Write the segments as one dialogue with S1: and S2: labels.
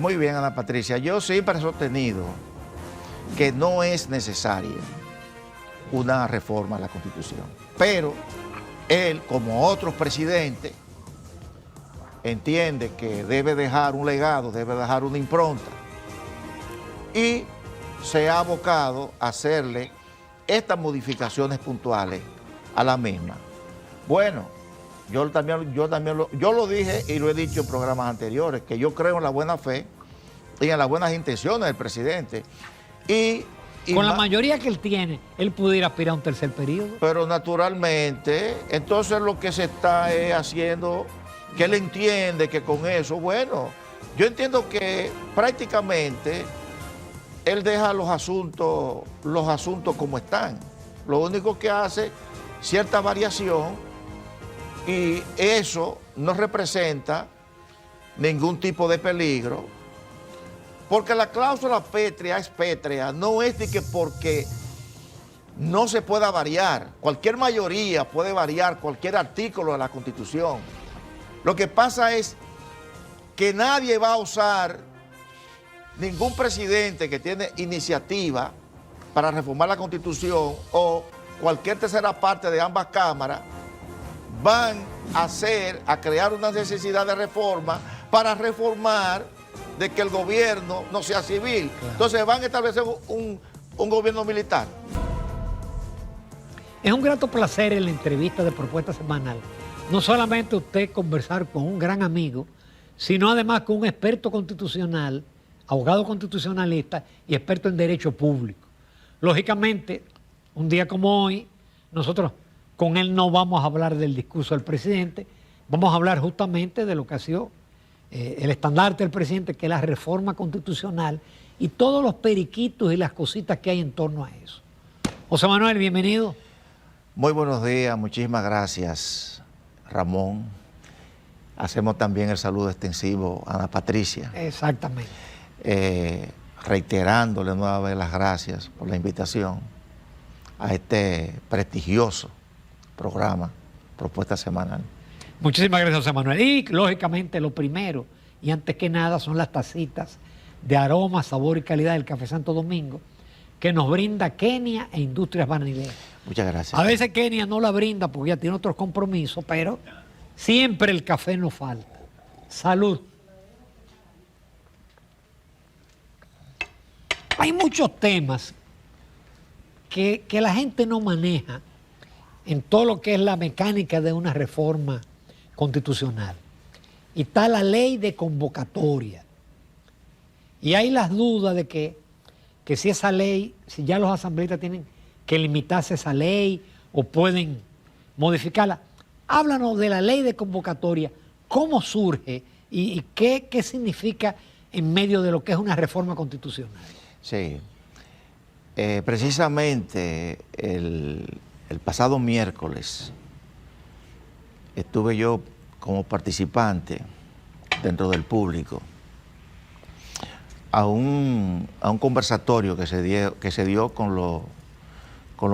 S1: Muy bien, Ana Patricia. Yo siempre he sostenido que no es necesaria una reforma a la Constitución. Pero él, como otros presidentes, entiende que debe dejar un legado, debe dejar una impronta. Y se ha abocado a hacerle estas modificaciones puntuales a la misma. Bueno, yo lo dije y lo he dicho en programas anteriores, que yo creo en la buena fe y en las buenas intenciones del presidente. Y
S2: con la mayoría que él tiene, él pudiera aspirar a un tercer periodo.
S1: Pero naturalmente, entonces lo que se está haciendo, que él entiende que con eso, bueno, yo entiendo que prácticamente él deja los asuntos como están. Lo único que hace cierta variación y eso no representa ningún tipo de peligro, porque la cláusula pétrea es pétrea, no es de que porque no se pueda variar, cualquier mayoría puede variar cualquier artículo de la Constitución. Lo que pasa es que nadie va a usar, ningún presidente que tiene iniciativa para reformar la Constitución o cualquier tercera parte de ambas cámaras, van a crear una necesidad de reforma para reformar de que el gobierno no sea civil. Claro. Entonces van a establecer un gobierno militar.
S2: Es un grato placer en la entrevista de Propuesta Semanal, no solamente usted conversar con un gran amigo, sino además con un experto constitucional, abogado constitucionalista y experto en derecho público. Lógicamente, un día como hoy, nosotros con él no vamos a hablar del discurso del presidente, vamos a hablar justamente de lo que ha sido el estandarte del presidente, que es la reforma constitucional y todos los periquitos y las cositas que hay en torno a eso. José Manuel, bienvenido.
S1: Muy buenos días, muchísimas gracias, Ramón. Hacemos también el saludo extensivo a Ana Patricia.
S2: Exactamente.
S1: Reiterándole nueva vez las gracias por la invitación a este prestigioso programa, Propuesta Semanal.
S2: Muchísimas gracias, José Manuel. Y, lógicamente, lo primero, y antes que nada, son las tacitas de aroma, sabor y calidad del Café Santo Domingo, que nos brinda Kenia e Industrias Barnilera.
S1: Muchas gracias.
S2: A veces Kenia no la brinda porque ya tiene otros compromisos, pero siempre el café nos falta. Salud. Hay muchos temas que la gente no maneja en todo lo que es la mecánica de una reforma constitucional. Y está la ley de convocatoria. Y hay las dudas de que si esa ley, si ya los asambleístas tienen que limitarse esa ley o pueden modificarla. Háblanos de la ley de convocatoria, cómo surge y qué significa en medio de lo que es una reforma constitucional.
S1: Sí, precisamente el pasado miércoles estuve yo como participante dentro del público a un conversatorio que se dio con los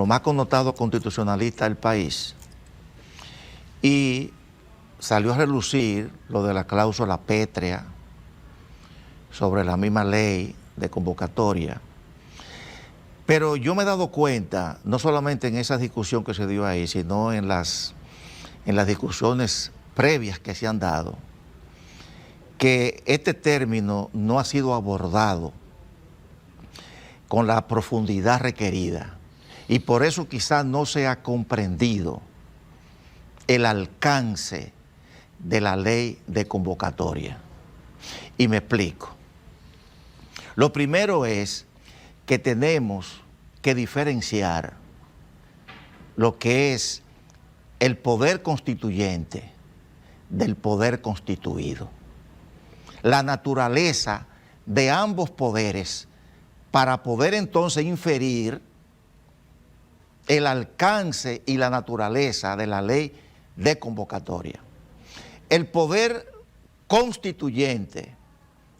S1: más connotados constitucionalistas del país y salió a relucir lo de la cláusula pétrea sobre la misma ley de convocatoria. Pero yo me he dado cuenta, no solamente en esa discusión que se dio ahí, sino en las discusiones previas que se han dado, que este término no ha sido abordado con la profundidad requerida y por eso quizás no se ha comprendido el alcance de la ley de convocatoria. Y me explico. Lo primero es que tenemos que diferenciar lo que es el poder constituyente del poder constituido. La naturaleza de ambos poderes para poder entonces inferir el alcance y la naturaleza de la ley de convocatoria. El poder constituyente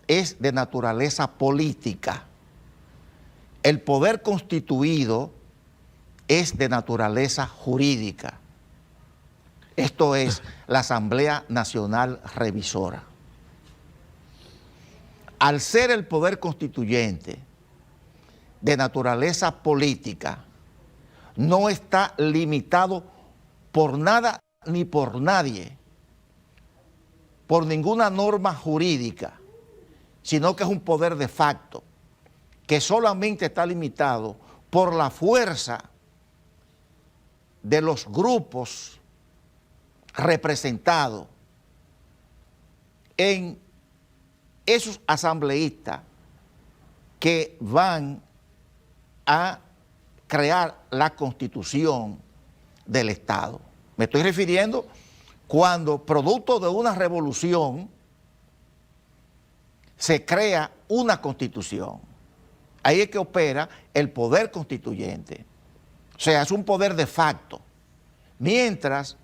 S1: es de naturaleza política. El poder constituido es de naturaleza jurídica. Esto es la Asamblea Nacional Revisora. al ser el poder constituyente de naturaleza política, no está limitado por nada ni por nadie, por ninguna norma jurídica, sino que es un poder de facto, que solamente está limitado por la fuerza de los grupos representados en esos asambleístas que van a crear la constitución del Estado. Me estoy refiriendo cuando, producto de una revolución, se crea una constitución. Ahí es que opera el poder constituyente. O sea, es un poder de facto. Mientras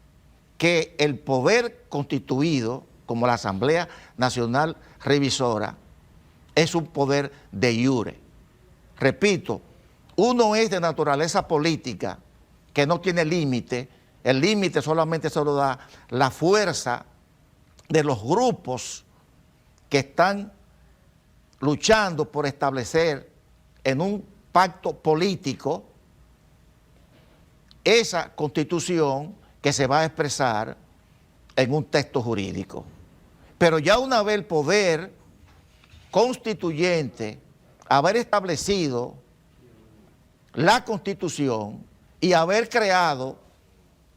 S1: que el poder constituido, como la Asamblea Nacional Revisora, es un poder de iure. Repito, uno es de naturaleza política, que no tiene límite. El límite solamente se lo da la fuerza de los grupos que están luchando por establecer en un pacto político esa constitución que se va a expresar en un texto jurídico. Pero ya una vez el poder constituyente haber establecido la constitución y haber creado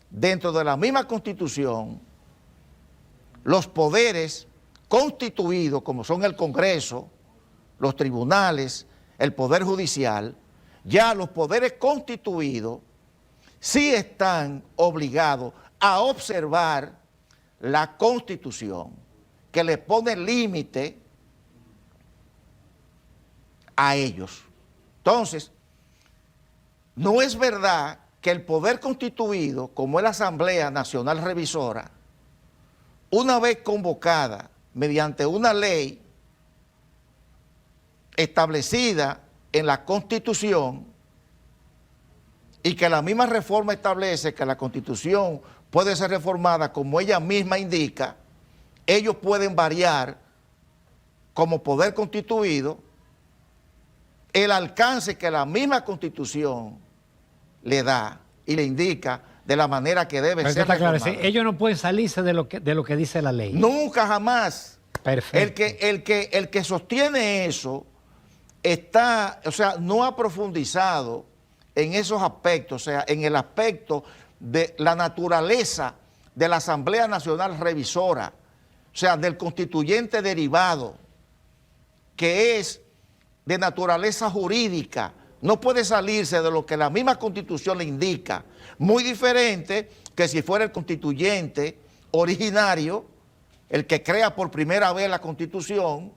S1: dentro de la misma constitución los poderes constituidos, como son el Congreso, los tribunales, el Poder Judicial, ya los poderes constituidos sí están obligados a observar la Constitución, que le pone límite a ellos. Entonces, no es verdad que el poder constituido, como es la Asamblea Nacional Revisora, una vez convocada mediante una ley establecida en la Constitución, y que la misma reforma establece que la Constitución puede ser reformada como ella misma indica, ellos pueden variar como poder constituido el alcance que la misma Constitución le da y le indica de la manera que debe ser reformada.
S2: Claro, ellos no pueden salirse de lo que dice la ley.
S1: Nunca, jamás.
S2: Perfecto.
S1: El que sostiene eso está, o sea, no ha profundizado en esos aspectos, o sea, en el aspecto de la naturaleza de la Asamblea Nacional Revisora, o sea, del constituyente derivado, que es de naturaleza jurídica, no puede salirse de lo que la misma Constitución le indica, muy diferente que si fuera el constituyente originario, el que crea por primera vez la Constitución.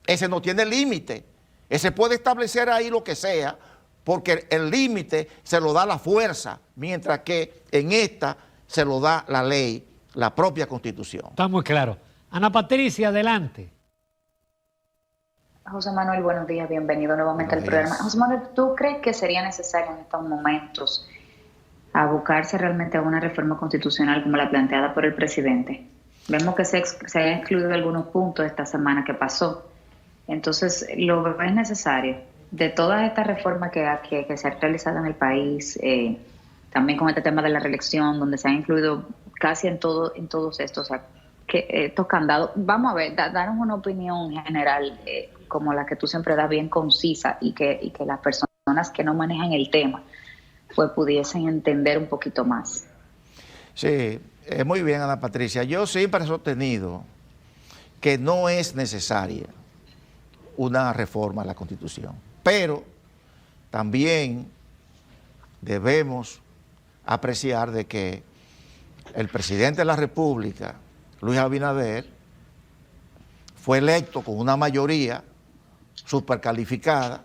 S1: Ese no tiene límite, ese puede establecer ahí lo que sea, porque el límite se lo da la fuerza, mientras que en esta se lo da la ley, la propia Constitución.
S2: Está muy claro. Ana Patricia, adelante.
S3: José Manuel, buenos días, bienvenido nuevamente al programa. José Manuel, ¿tú crees que sería necesario en estos momentos abocarse realmente a una reforma constitucional como la planteada por el presidente? Vemos que se han excluido algunos puntos esta semana que pasó. Entonces, ¿lo ves necesario? De todas estas reformas que se han realizado en el país, también con este tema de la reelección, donde se han incluido casi en todos estos, o sea, estos candados, vamos a ver, darnos una opinión general como la que tú siempre das, bien concisa, y que las personas que no manejan el tema pues pudiesen entender un poquito más.
S1: Sí, muy bien, Ana Patricia. Yo siempre he sostenido que no es necesaria una reforma a la Constitución, pero también debemos apreciar de que el presidente de la República, Luis Abinader, fue electo con una mayoría supercalificada.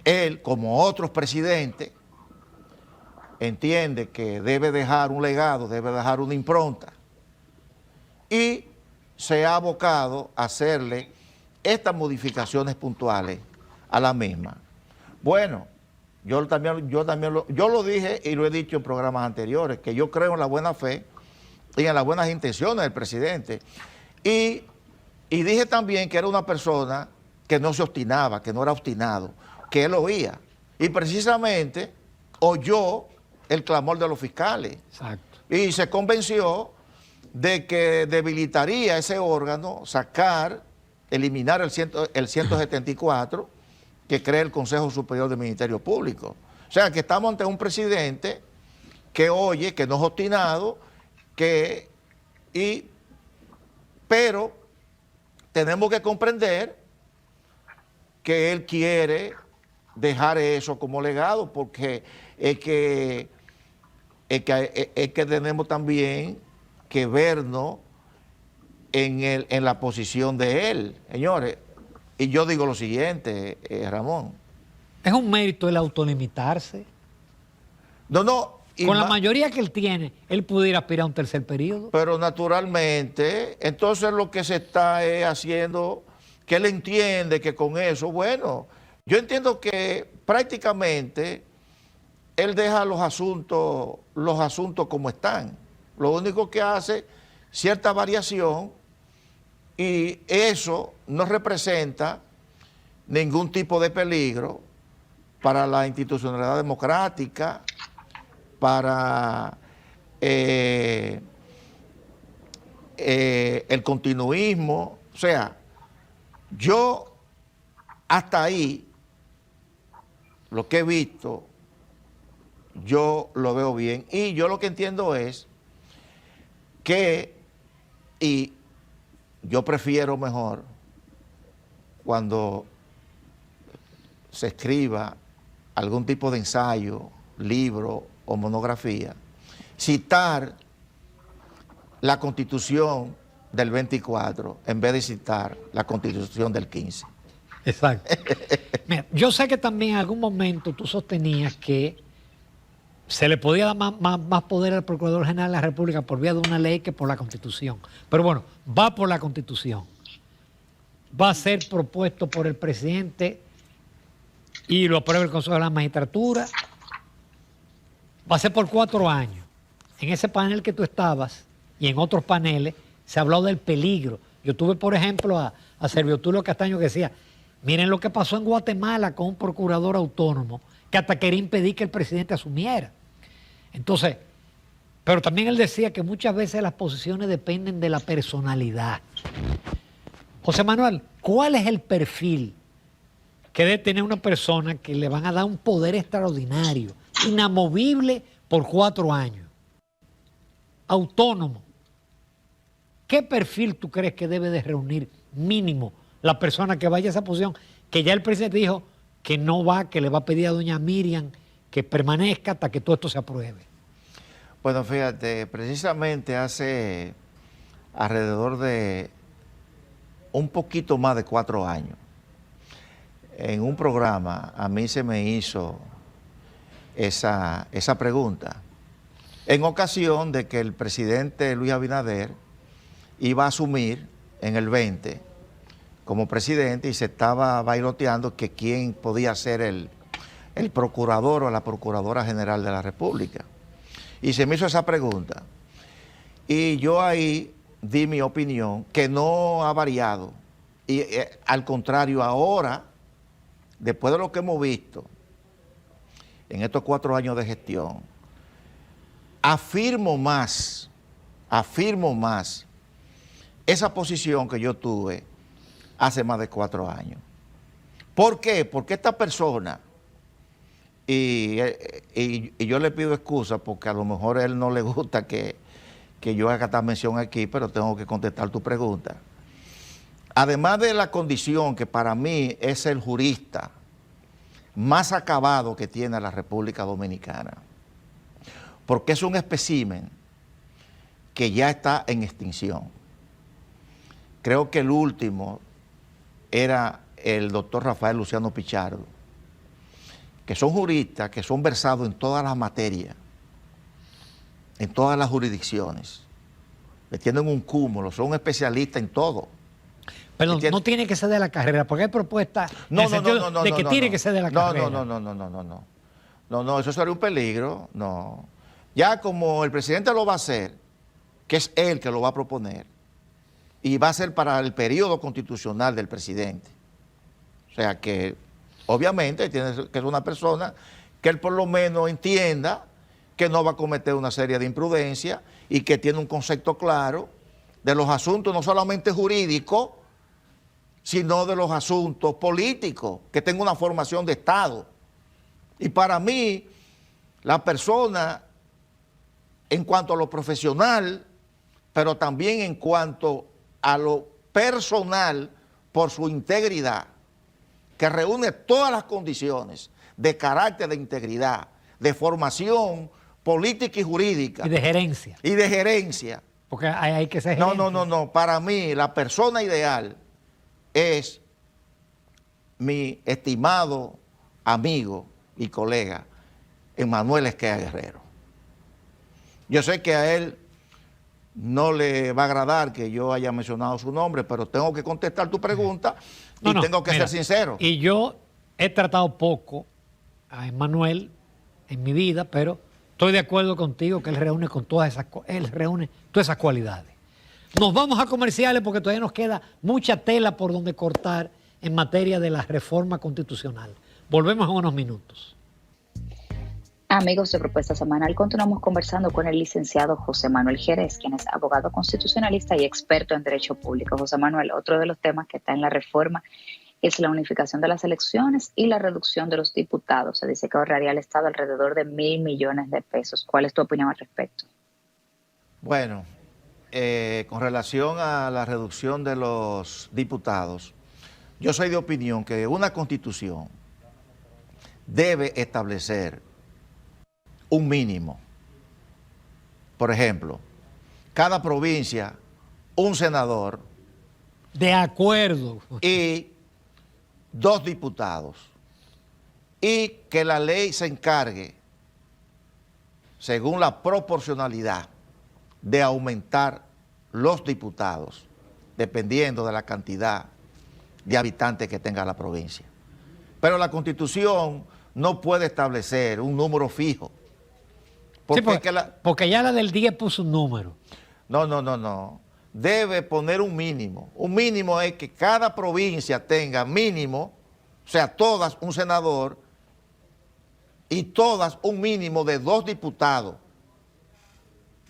S1: Él, como otros presidentes, entiende que debe dejar un legado, debe dejar una impronta, y se ha abocado a hacerle estas modificaciones puntuales a la misma. Bueno, yo lo dije y lo he dicho en programas anteriores, que yo creo en la buena fe y en las buenas intenciones del presidente, y Y dije también que era una persona que no se obstinaba, que no era obstinado, que él oía. Y precisamente oyó el clamor de los fiscales.
S2: Exacto.
S1: Y se convenció de que debilitaría ese órgano, eliminar el 174 que crea el Consejo Superior del Ministerio Público. O sea, que estamos ante un presidente que oye, que no es obstinado, pero tenemos que comprender que él quiere dejar eso como legado, porque es que tenemos también que vernos en la posición de él, señores. Y yo digo lo siguiente, Ramón.
S2: Es un mérito el autolimitarse.
S1: No.
S2: Con la mayoría que él tiene, él pudiera aspirar a un tercer periodo.
S1: Pero naturalmente, entonces lo que se está haciendo, que él entiende que con eso, bueno, yo entiendo que prácticamente él deja los asuntos como están. Lo único que hace cierta variación, y eso no representa ningún tipo de peligro para la institucionalidad democrática, para el continuismo. O sea, yo hasta ahí, lo que he visto, yo lo veo bien. Y yo lo que entiendo es que, y yo prefiero mejor cuando se escriba algún tipo de ensayo, libro o monografía, citar la Constitución del 24 en vez de citar la Constitución del 15.
S2: Exacto. Mira, yo sé que también en algún momento tú sostenías que se le podía dar más poder al Procurador General de la República por vía de una ley que por la Constitución. Pero bueno, va por la Constitución. Va a ser propuesto por el presidente y lo aprueba el Consejo de la Magistratura. Va a ser por 4 años. En ese panel que tú estabas y en otros paneles se habló del peligro. Yo tuve, por ejemplo, a Servio Tulio Castaño que decía, miren lo que pasó en Guatemala con un procurador autónomo que hasta quería impedir que el presidente asumiera. Entonces, pero también él decía que muchas veces las posiciones dependen de la personalidad. José Manuel, ¿cuál es el perfil que debe tener una persona que le van a dar un poder extraordinario, inamovible por 4 años, autónomo? ¿Qué perfil tú crees que debe de reunir mínimo la persona que vaya a esa posición? Que ya el presidente dijo que no va, que le va a pedir a doña Miriam que permanezca hasta que todo esto se apruebe.
S1: Bueno, fíjate, precisamente hace alrededor de un poquito más de 4 años, en un programa a mí se me hizo esa pregunta, en ocasión de que el presidente Luis Abinader iba a asumir en el 20 como presidente y se estaba bailoteando que quién podía ser el procurador o la procuradora general de la República. Y se me hizo esa pregunta. Y yo ahí di mi opinión, que no ha variado. Y al contrario, ahora, después de lo que hemos visto en estos 4 años de gestión, afirmo más esa posición que yo tuve hace más de 4 años. ¿Por qué? Porque esta persona, y yo le pido excusa porque a lo mejor a él no le gusta que yo haga esta mención aquí, pero tengo que contestar tu pregunta. Además de la condición que para mí es el jurista más acabado que tiene la República Dominicana, porque es un espécimen que ya está en extinción. Creo que el último era el doctor Rafael Luciano Pichardo, que son juristas, que son versados en todas las materias, en todas las jurisdicciones, que tienen un cúmulo, son especialistas en todo.
S2: Perdón, no tiene que ser de la carrera, porque hay propuestas de que tiene que ser de la carrera.
S1: No, eso sería un peligro, no. Ya como el presidente lo va a hacer, que es él que lo va a proponer, y va a ser para el periodo constitucional del presidente. O sea que, obviamente, tiene que ser una persona que él por lo menos entienda que no va a cometer una serie de imprudencias y que tiene un concepto claro de los asuntos no solamente jurídicos, sino de los asuntos políticos, que tenga una formación de Estado. Y para mí, la persona, en cuanto a lo profesional, pero también en cuanto a lo personal, por su integridad, que reúne todas las condiciones de carácter de integridad, de formación política y jurídica.
S2: Y de gerencia.
S1: Y de gerencia.
S2: Porque hay que ser gerente.
S1: No. Para mí, la persona ideal es mi estimado amigo y colega, Emanuel Esquea Guerrero. Yo sé que a él no le va a agradar que yo haya mencionado su nombre, pero tengo que contestar tu pregunta y tengo que ser sincero.
S2: Y yo he tratado poco a Emanuel en mi vida, pero estoy de acuerdo contigo que él reúne todas esas cualidades. Nos vamos a comerciales porque todavía nos queda mucha tela por donde cortar en materia de la reforma constitucional. Volvemos en unos minutos.
S3: Amigos de Propuesta Semanal, continuamos conversando con el licenciado José Manuel Jerez, quien es abogado constitucionalista y experto en derecho público. José Manuel, otro de los temas que está en la reforma es la unificación de las elecciones y la reducción de los diputados. Se dice que ahorraría al Estado alrededor de 1.000 millones de pesos. ¿Cuál es tu opinión al respecto?
S1: Bueno, con relación a la reducción de los diputados, yo soy de opinión que una constitución debe establecer un mínimo. Por ejemplo, cada provincia, un senador.
S2: De acuerdo.
S1: Y 2 diputados. Y que la ley se encargue, según la proporcionalidad, de aumentar los diputados, dependiendo de la cantidad de habitantes que tenga la provincia. Pero la Constitución no puede establecer un número fijo.
S2: Porque ya la del 10 puso un número.
S1: No. Debe poner un mínimo. Un mínimo es que cada provincia tenga mínimo, o sea, todas un senador y todas un mínimo de 2 diputados.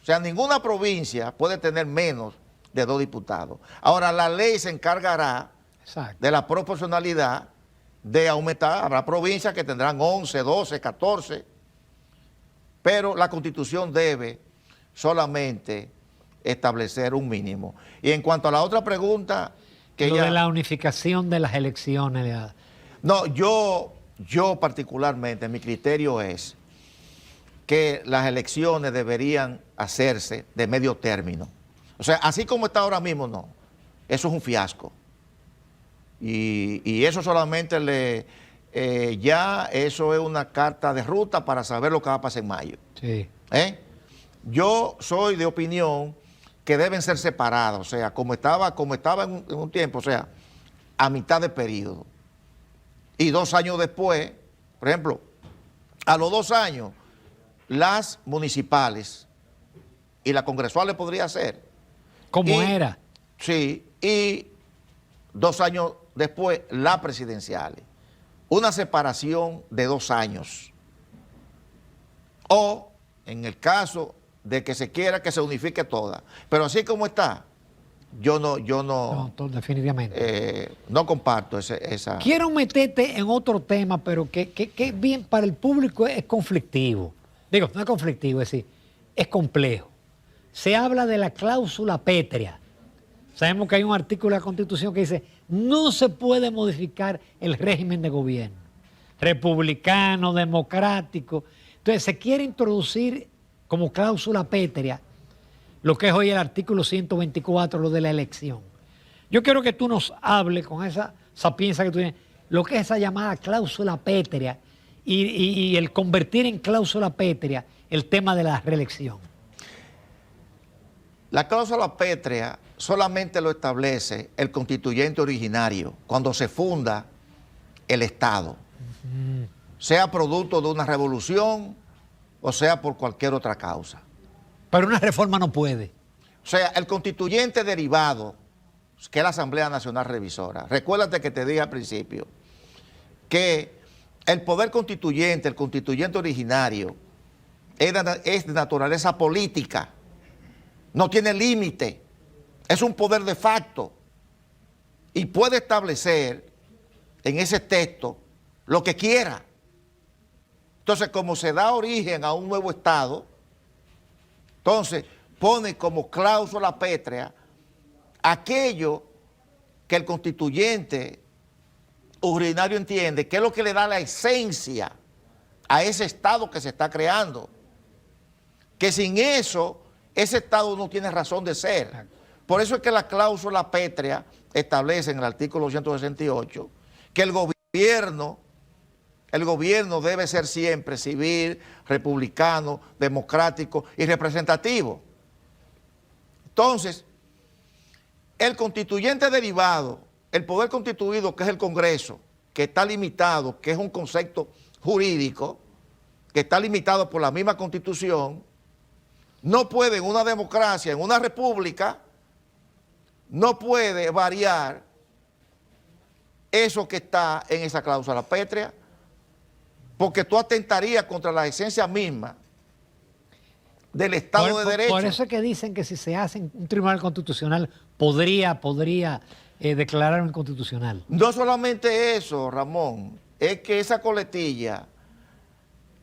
S1: O sea, ninguna provincia puede tener menos de 2 diputados. Ahora, la ley se encargará de la proporcionalidad de aumentar. Habrá provincias que tendrán 11, 12, 14, pero la Constitución debe solamente establecer un mínimo. Y en cuanto a la otra pregunta, que
S2: de la unificación de las elecciones.
S1: No, yo particularmente, mi criterio es que las elecciones deberían hacerse de medio término. O sea, así como está ahora mismo, no. Eso es un fiasco. Y eso solamente ya eso es una carta de ruta para saber lo que va a pasar en mayo.
S2: Sí.
S1: Yo soy de opinión que deben ser separadas, o sea, como estaba en un tiempo, o sea, a mitad de periodo. Y 2 años después, por ejemplo, a los 2 años, las municipales y las congresuales podría ser.
S2: ¿Cómo era?
S1: Sí, y 2 años después, las presidenciales. Una separación de 2 años. O, en el caso de que se quiera que se unifique toda. Pero así como está, yo no
S2: definitivamente.
S1: No comparto esa...
S2: Quiero meterte en otro tema, pero que bien para el público es conflictivo. Digo, no es conflictivo, es decir, es complejo. Se habla de la cláusula pétrea. Sabemos que hay un artículo de la Constitución que dice no se puede modificar el régimen de gobierno, republicano, democrático. Entonces se quiere introducir como cláusula pétrea lo que es hoy el artículo 124, lo de la elección. Yo quiero que tú nos hables con esa sapiencia que tú tienes, lo que es esa llamada cláusula pétrea y el convertir en cláusula pétrea el tema de la reelección.
S1: La cláusula pétrea solamente lo establece el constituyente originario cuando se funda el Estado, sea producto de una revolución o sea por cualquier otra causa.
S2: Pero una reforma no puede.
S1: O sea, el constituyente derivado que es la Asamblea Nacional Revisora. Recuérdate que te dije al principio que el poder constituyente, el constituyente originario, es de naturaleza política, no tiene límite, es un poder de facto y puede establecer en ese texto lo que quiera. Entonces, como se da origen a un nuevo Estado, entonces pone como cláusula pétrea aquello que el constituyente originario entiende que es lo que le da la esencia a ese Estado que se está creando. Que sin eso, ese Estado no tiene razón de ser. Por eso es que la cláusula pétrea establece en el artículo 168 que el gobierno debe ser siempre civil, republicano, democrático y representativo. Entonces, el constituyente derivado, el poder constituido, que es el Congreso, que está limitado, que es un concepto jurídico, que está limitado por la misma Constitución, no puede en una democracia, en una república, no puede variar eso que está en esa cláusula pétrea, porque tú atentarías contra la esencia misma del Estado de Derecho.
S2: Por eso es que dicen que si se hace un tribunal constitucional, podría declarar inconstitucional.
S1: No solamente eso, Ramón, es que esa coletilla,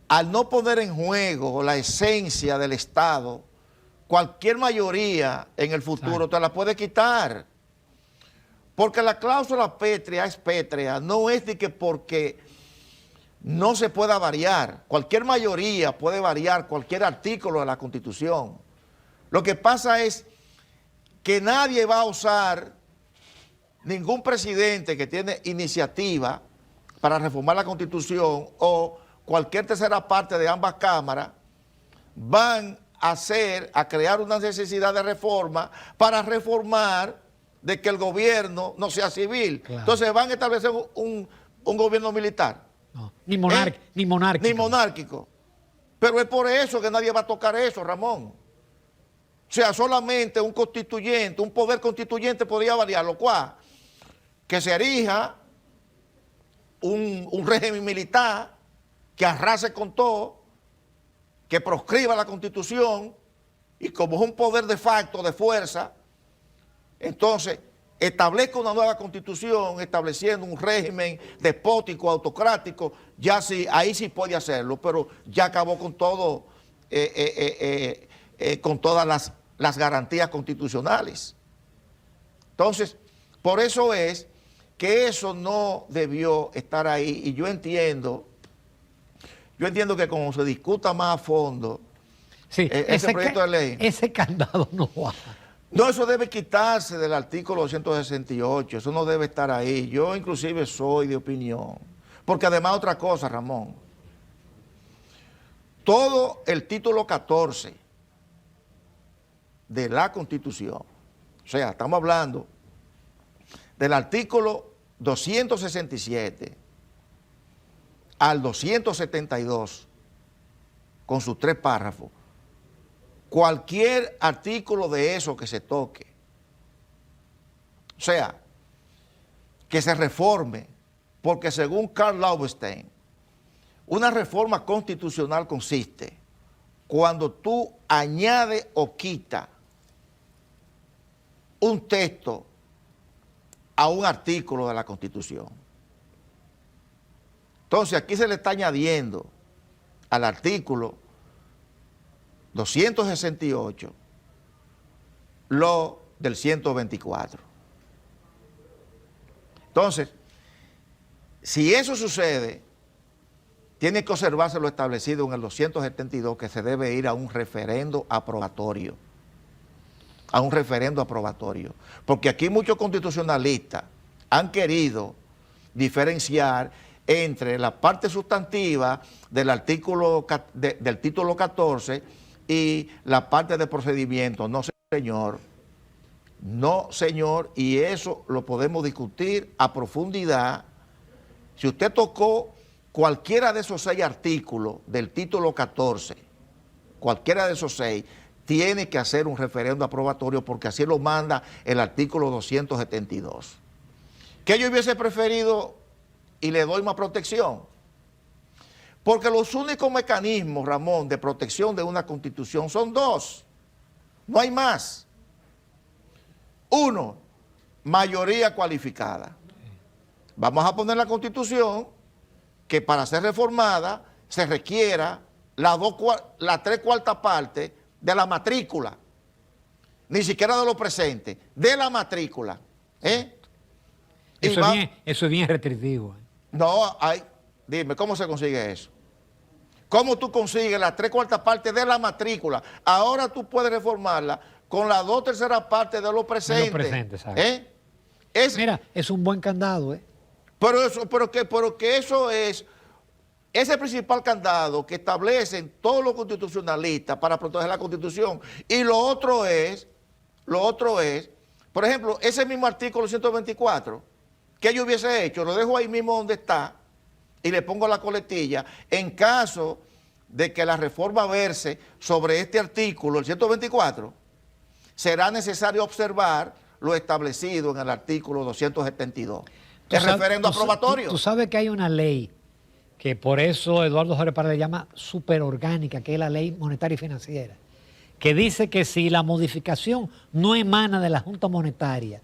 S1: al no poner en juego la esencia del Estado, cualquier mayoría en el futuro te la puede quitar. Porque la cláusula pétrea es pétrea, no es de que porque no se pueda variar. Cualquier mayoría puede variar cualquier artículo de la Constitución. Lo que pasa es que nadie va a usar, ningún presidente que tiene iniciativa para reformar la Constitución o cualquier tercera parte de ambas cámaras, van a crear una necesidad de reforma para reformar de que el gobierno no sea civil. Claro. Entonces van a establecer un gobierno militar.
S2: No, ni monárquico.
S1: Ni monárquico. Pero es por eso que nadie va a tocar eso, Ramón. O sea, solamente un constituyente, un poder constituyente podría variar, lo cual, que se erija un régimen militar que arrase con todo, que proscriba la Constitución y como es un poder de facto, de fuerza, entonces establezca una nueva Constitución estableciendo un régimen despótico, autocrático, ya sí, ahí sí puede hacerlo, pero ya acabó con todo, con todas las garantías constitucionales. Entonces, por eso es que eso no debió estar ahí y yo entiendo que como se discuta más a fondo
S2: sí,
S1: ese proyecto de ley.
S2: Ese candado no va.
S1: No, eso debe quitarse del artículo 268, eso no debe estar ahí. Yo inclusive soy de opinión. Porque además otra cosa, Ramón, todo el título 14 de la Constitución, o sea, estamos hablando del artículo 267 al 272, con sus 3 párrafos, cualquier artículo de eso que se toque, o sea, que se reforme, porque según Karl Laubenstein, una reforma constitucional consiste cuando tú añades o quitas un texto a un artículo de la Constitución. Entonces aquí se le está añadiendo al artículo 268 lo del 124. Entonces, si eso sucede, tiene que observarse lo establecido en el 272, que se debe ir a un referendo aprobatorio. A un referendo aprobatorio. Porque aquí muchos constitucionalistas han querido diferenciar entre la parte sustantiva del artículo del título 14 y la parte de procedimiento. No, señor. No, señor. Y eso lo podemos discutir a profundidad. Si usted tocó cualquiera de esos 6 artículos del título 14, cualquiera de esos 6, tiene que hacer un referendo aprobatorio porque así lo manda el artículo 272. ¿Qué yo hubiese preferido y le doy más protección? Porque los únicos mecanismos, Ramón, de protección de una constitución son dos. No hay más. Uno, mayoría cualificada. Vamos a poner la constitución que para ser reformada se requiera la 3/4 parte de la matrícula, ni siquiera de lo presente, de la matrícula.
S2: Eso es bien restrictivo.
S1: No, dime, ¿cómo se consigue eso? ¿Cómo tú consigues la 3/4 parte de la matrícula? Ahora tú puedes reformarla con la 2/3 parte de lo presente.
S2: De lo presente, exacto. Mira, es un buen candado,
S1: Pero que eso es el principal candado que establecen todos los constitucionalistas para proteger la Constitución. Y lo otro es, por ejemplo, ese mismo artículo 124, que yo hubiese hecho, lo dejo ahí mismo donde está y le pongo la coletilla, en caso de que la reforma verse sobre este artículo, el 124, será necesario observar lo establecido en el artículo 272. El referendo aprobatorio.
S2: Tú sabes que hay una ley que por eso Eduardo Jorge Parra le llama superorgánica, que es la ley monetaria y financiera, que dice que si la modificación no emana de la Junta Monetaria,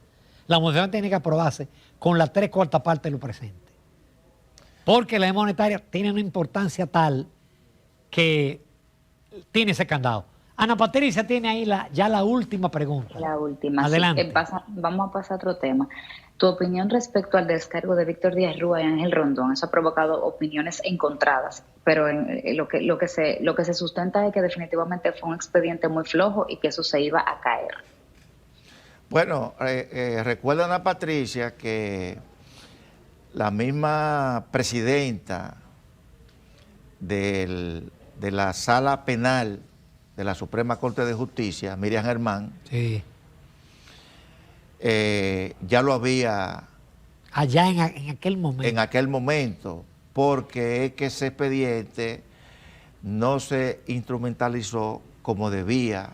S2: la modificación tiene que aprobarse con la 3/4 parte de lo presente. Porque la ley monetaria tiene una importancia tal que tiene ese candado. Ana Patricia tiene ahí ya la última pregunta.
S3: La última.
S2: Adelante.
S3: Sí, vamos a pasar a otro tema. Tu opinión respecto al descargo de Víctor Díaz Rúa y Ángel Rondón. Eso ha provocado opiniones encontradas, pero lo que se sustenta es que definitivamente fue un expediente muy flojo y que eso se iba a caer.
S1: Bueno, recuerda Ana Patricia que la misma presidenta de la Sala Penal de la Suprema Corte de Justicia, Miriam Germán,
S2: Sí.
S1: Ya lo había
S2: Allá en aquel momento.
S1: en aquel momento, porque es que ese expediente no se instrumentalizó como debía,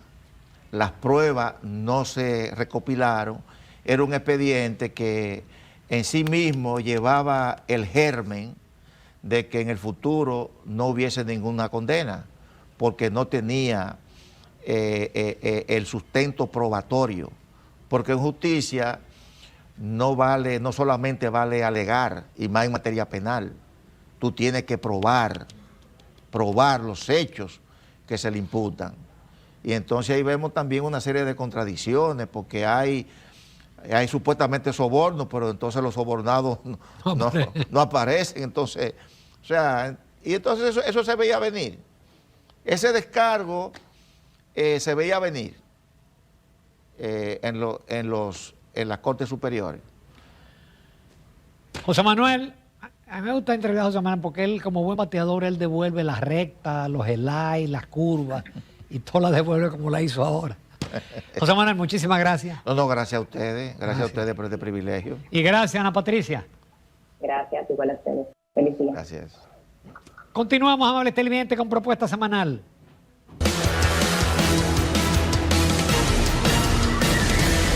S1: las pruebas no se recopilaron, era un expediente que en sí mismo llevaba el germen de que en el futuro no hubiese ninguna condena, porque no tenía el sustento probatorio. Porque en justicia no solamente vale alegar, y más en materia penal. Tú tienes que probar los hechos que se le imputan. Y entonces ahí vemos también una serie de contradicciones, porque hay supuestamente sobornos, pero entonces los sobornados no aparecen. Entonces, y entonces eso se veía venir. Ese descargo se veía venir. En las Cortes Superiores.
S2: José Manuel, a mí me gusta entrevistar a José Manuel porque él, como buen bateador, él devuelve las rectas, los slides, las curvas y todo las devuelve como la hizo ahora. José Manuel, muchísimas gracias.
S1: No, gracias a ustedes. Gracias a ustedes por este privilegio.
S2: Y gracias, Ana Patricia.
S3: Gracias, igual a ustedes. Felicidades.
S1: Gracias.
S2: Continuamos, amables televidentes, con Propuesta Semanal.